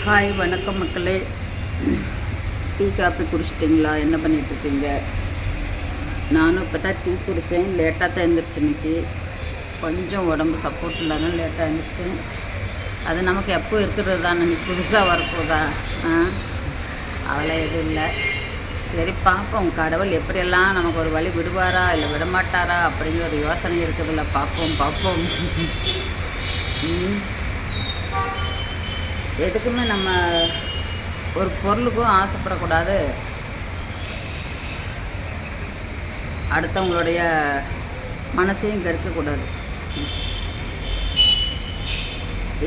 Hi வணக்கம் மக்களே. Tea coffee குடிச்சிட்டிங்களா? என்ன பண்ணிகிட்ருக்கீங்க? நானும் இப்போ தான் டீ குடித்தேன். லேட்டாக தான் எழுந்திரிச்சு இன்னைக்கு. கொஞ்சம் உடம்பு சப்போர்ட் இல்லாத லேட்டாக எழுந்திரிச்சேன். அது நமக்கு எப்போ இருக்கிறது தான். இன்னைக்கு புதுசாக வரப்போதா? அவளை எதுவும் இல்லை. சரி பார்ப்போம், கடவுள் எப்படியெல்லாம் நமக்கு ஒரு வழி விடுவாரா இல்லை விடமாட்டாரா அப்படிங்கிற ஒரு யோசனை இருக்குதுல்ல. பார்ப்போம். எதுக்குமே நம்ம ஒரு பொருளுக்கும் ஆசைப்படக்கூடாது, அடுத்தவங்களுடைய மனசையும் கெடுக்கக்கூடாது.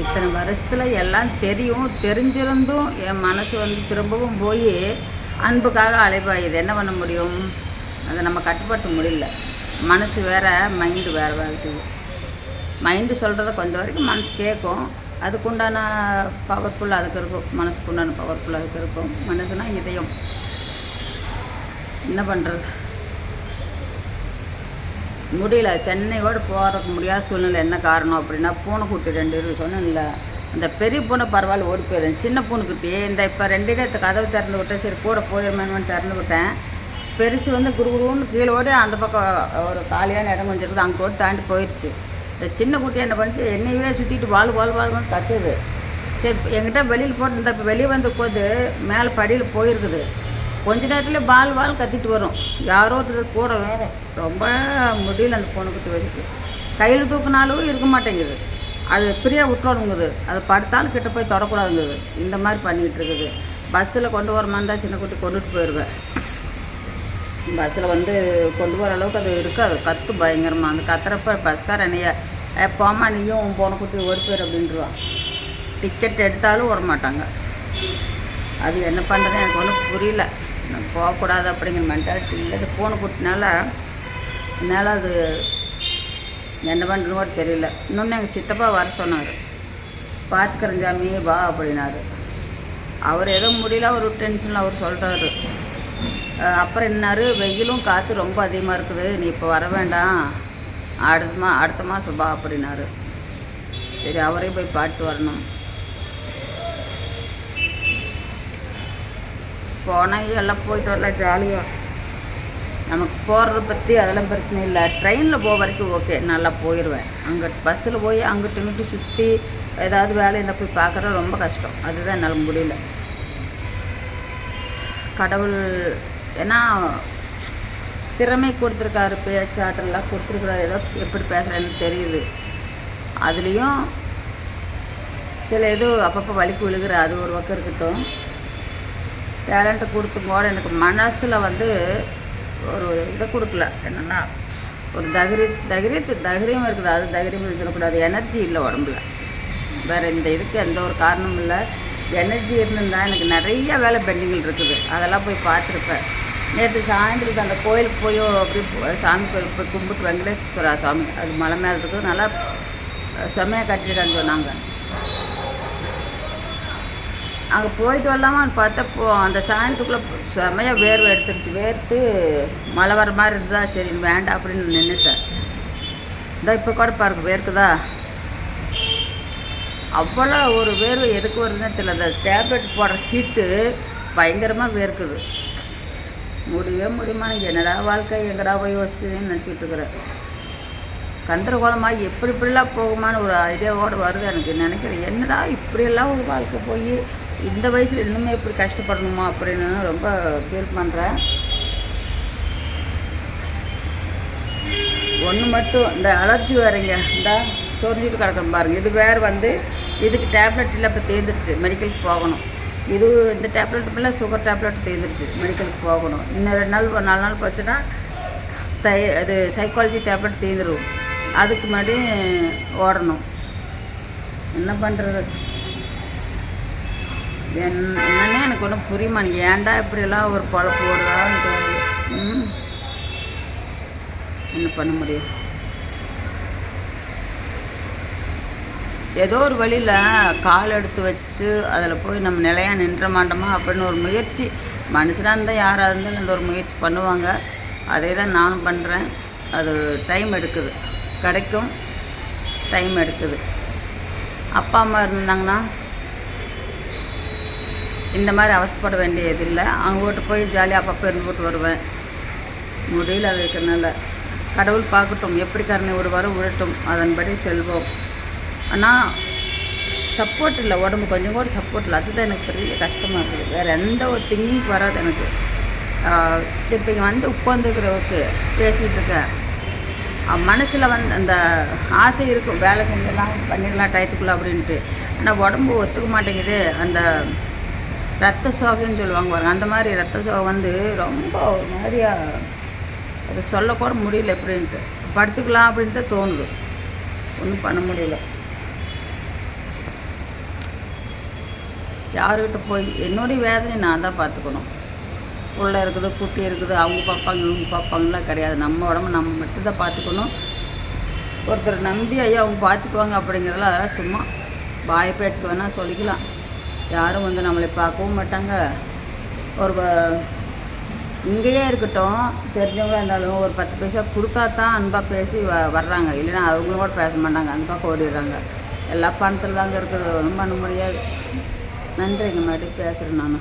இத்தனை வருஷத்தில் எல்லாம் தெரிஞ்சிருந்தும் என் மனசு திரும்பவும் போய் அன்புக்காக அலைபாயுது. என்ன பண்ண முடியும்? அதை நம்ம கட்டுப்படுத்த முடியல. மனசு வேறு, மைண்டு வேறு வேலை செய்யும். மைண்டு சொல்கிறத கொஞ்சம் வரைக்கும் மனசு கேட்கும். அதுக்குண்டான பவர்ஃபுல் அதுக்கு இருக்கும். மனசுக்கு உண்டான பவர்ஃபுல் அதுக்கு இருக்கும். மனசுனா இதயம். என்ன பண்ணுறது முடியல. சென்னையோடு போகிறதுக்கு முடியாத சூழ்நிலை. என்ன காரணம் அப்படின்னா, பூனைக்குட்டி 2 சொன்னேன்ல. அந்த பெரிய பூனை பரவாயில்ல ஓடி போயிடுறேன். சின்ன பூனைக்குட்டி இப்போ 2 இதை கதவு திறந்து விட்டேன். சரி கூட போயிடுமேனு திறந்து விட்டேன். பெருசு குருகுருன்னு கீழே ஓடி அந்த பக்கம் ஒரு காலியான இடம் கொஞ்சம் இருக்குது, அங்கே ஓடி தாண்டி போயிடுச்சு. இந்த சின்ன குட்டி என்ன பண்ணிச்சு, என்னையவே சுற்றிட்டு வாழ்னு கத்துது. சரி என்கிட்ட வெளியில் போட்டு இப்போ வெளியே போது மேலே படியில் போயிருக்குது. கொஞ்ச நேரத்தில் வால் கத்திட்டு வரும். யாரோ ஒருத்தர் கூட வேறு. ரொம்ப முடியல அந்த பூனைக்குட்டி வச்சுட்டு. கையில் தூக்குனாலும் இருக்க மாட்டேங்குது. அது ஃப்ரீயாக விட்டுறணுங்குது. அது படுத்தாலும் கிட்ட போய் தொடக்கூடாதுங்குது. இந்த மாதிரி பண்ணிகிட்டு இருக்குது. பஸ்ஸில் கொண்டு வர மாதிரி தான் சின்ன குட்டி கொண்டுட்டு போயிடுவேன். பஸ்ஸில் கொண்டு வர அளவுக்கு அது இருக்காது. கற்று பயங்கரமாக. அந்த கத்துறப்ப பஸ்கார என்னைய போமா நீயும் பூனைக்குட்டி ஓடி போயிரு அப்படின்ட்டுருவான். டிக்கெட் எடுத்தாலும் விட மாட்டாங்க. அது என்ன பண்ணுறது எனக்கு ஒன்றும் புரியல. நான் போகக்கூடாது அப்படிங்கிற மென்டாலிட்டி இல்லை. அது பூனைக்குட்டினால என்னால் அது என்ன பண்ணுறதுன்னு கூட தெரியல. இன்னொன்று எங்கள் சித்தப்பா வர சொன்னார். பார்த்துக்கிறேன் சாமி வா அப்படின்னாரு. அவர் ஏதோ முடியல, ஒரு டென்ஷனில் அவர் சொல்கிறாரு. அப்புறம் என்னாரு, வெயிலும் காற்று ரொம்ப அதிகமாக இருக்குது, நீ இப்போ வர வேண்டாம், அடுத்த மாதம் வா அப்படின்னாரு. சரி அவரையும் போய் பாட்டு வரணும். போனால் எல்லாம் போயிட்டு வரலாம் ஜாலியாக. நமக்கு போகிறத பற்றி அதெல்லாம் பிரச்சனை இல்லை. ட்ரெயினில் போக வரைக்கும் ஓகே, நல்லா போயிடுவேன். அங்கே பஸ்ஸில் போய் அங்கிட்டு இங்கிட்டு சுற்றி ஏதாவது வேலையில் போய் பார்க்குறது ரொம்ப கஷ்டம். அதுதான் என்னால் முடியல. கடவுள் ஏன்னா திறமை கொடுத்துருக்காரு, பேச்சாற்றலாம் கொடுத்துருக்குறாரு. ஏதோ எப்படி பேசுகிறேன்னு தெரியுது. அதுலேயும் சில ஏதோ அப்பப்போ வலிக்கு விழுகிற அது ஒரு பக்கம் இருக்கட்டும். டேலண்ட்டை கொடுத்துங்கோட எனக்கு மனசில் ஒரு இதை கொடுக்கல. என்னென்னா ஒரு தைரியம் இருக்குது. அது தைரியம் சொல்லக்கூடாது. எனர்ஜி இல்லை உடம்புல. வேறு இந்த இதுக்கு எந்த ஒரு காரணமும் இல்லை. எனர்ஜி இருந்திருந்தால் எனக்கு நிறைய வேலை பெண்டிங்கில் இருக்குது. அதெல்லாம் போய் பார்த்துருப்பேன். நேற்று சாயந்தரத்துக்கு அந்த கோயிலுக்கு போய் அப்படி சாமி கோயிலுக்கு போய் கும்பிட்டு, வெங்கடேஸ்வரா சாமி அது மலை மேலே இருக்குது, நல்லா செம்மையாக கட்டிட்டான்னு சொன்னாங்க. அங்கே போயிட்டு வரலாமான்னு பார்த்தப்போ அந்த சாயந்தரத்துக்குள்ளே செம்மையாக வேர்த்து மழை வர மாதிரி இருந்ததா. சரி வேண்டாம் அப்படின்னு நின்றுட்டேன். இந்த இப்போ கூட பாருங்க வேர்க்குதா. அவ்வளோ ஒரு வேர்வை எதுக்கு வருதுன்னு தெரியல. அந்த டேப்லெட் போடுற ஹீட்டு பயங்கரமாக வேர்க்குது. முடியுமா? என்னடா வாழ்க்கை எங்கடா போய் யோசிக்குதுன்னு நினச்சிக்கிட்டு இருக்கிறேன். கந்தரகோலமாக இப்படிலாம் போகுமான்னு ஒரு ஐடியாவோடு வருது எனக்கு. நினைக்கிறேன் என்னடா இப்படியெல்லாம் ஒரு வாழ்க்கை போய் இந்த வயசில் இன்னுமே இப்படி கஷ்டப்படணுமா அப்படின்னு ரொம்ப ஃபீல் பண்ணுறேன். ஒன்று மட்டும் இந்த அலர்ஜி வேறுங்க. இந்த சொரிஞ்சிட்டு கிடக்கணும் பாருங்கள். இது வேறு இதுக்கு டேப்லெட் இல்லை. இப்போ தேர்ந்துருச்சு, மெடிக்கலுக்கு போகணும். இது இந்த டேப்லெட் இல்லை, சுகர் டேப்லெட் தேர்ந்துருச்சு, மெடிக்கலுக்கு போகணும். இன்னும் 4 நாள் போச்சுன்னா அது சைக்காலஜி டேப்லெட் தேர்ந்துடும். அதுக்கு முன்னாடி ஓடணும். என்ன பண்ணுறது என்னன்னே எனக்கு ஒன்றும் புரியுமா. நீ ஏன்டா இப்படியெல்லாம் ஒரு பொழப்பு ஓடுறான்னு தோணுது. என்ன பண்ண முடியும்? ஏதோ ஒரு வழியில் கால் எடுத்து வச்சு அதில் போய் நம்ம நிலையாக நின்ற மாட்டோமா அப்படின்னு ஒரு முயற்சி. மனுஷனாக இருந்தால் யாராக இருந்தாலும் அந்த ஒரு முயற்சி பண்ணுவாங்க. அதே தான் நானும் பண்ணுறேன். அது டைம் எடுக்குது, கிடைக்கும், டைம் எடுக்குது. அப்பா அம்மா இருந்தாங்கன்னா இந்த மாதிரி அவஸ்தைப்பட வேண்டியது இல்லை. அவங்க வீட்டு போய் ஜாலியாக அப்பப்போ இருந்துட்டு வருவேன். முடியல அது இருக்கிறனால. கடவுள் பார்க்கட்டும், எப்படி கருணை விடுவாரோ விடட்டும், அதன்படி செல்வோம். ஆனால் சப்போர்ட் இல்லை, உடம்பு கொஞ்சம் கூட சப்போர்ட் இல்லை. அதுதான் எனக்கு பெரிய கஷ்டமாக இருக்குது. வேறு எந்த ஒரு திங்கிங் வராது எனக்கு. இப்போ இங்கே வந்து உட்காந்துக்கிறவுக்கு பேசிகிட்டு இருக்கேன். மனசில் வந்து அந்த ஆசை இருக்கும், வேலை செஞ்சலாம் பண்ணிடலாம் டயத்துக்குள்ளே அப்படின்ட்டு. ஆனால் உடம்பு ஒத்துக்க மாட்டேங்குது. அந்த ரத்த சோகைன்னு சொல்லுவாங்க பாருங்க, அந்த மாதிரி ரத்த சோகை வந்து ரொம்ப ஒரு மாதிரியா அதை சொல்லக்கூட முடியல எப்படின்ட்டு. படுத்துக்கலாம் அப்படின்ட்டு தோணுது, ஒன்றும் பண்ண முடியல. யாருக்கிட்ட போய் என்னுடைய வேதனை நான் தான் பார்த்துக்கணும். புள்ள இருக்குது, குட்டி இருக்குது, அவங்க பார்ப்பாங்க இவங்க பார்ப்பாங்கலாம் கிடையாது. நம்ம உடம்பு நம்ம மட்டும்தான் பார்த்துக்கணும். ஒருத்தர் நம்பி ஐயா அவங்க பார்த்துக்குவாங்க அப்படிங்கிறதெல்லாம் சும்மா வாய் பேச்சுக்கு வேணால் சொல்லிக்கலாம். யாரும் வந்து நம்மளை பார்க்கவும் மாட்டாங்க. ஒரு இங்கேயே இருக்கட்டும், தெரிஞ்சவங்களாக இருந்தாலும் ஒரு 10 பைசா கொடுத்தா தான் அன்பாக பேசி வர்றாங்க. இல்லைன்னா அவங்களும் கூட பேச மாட்டாங்க, அன்பாக ஓடிடுறாங்க. எல்லா பணத்தில் தாங்க இருக்குது, ஒன்றும் பண்ண முடியாது. நன்றிங்க, மறுபடியும் பேசுகிறேன் நான்.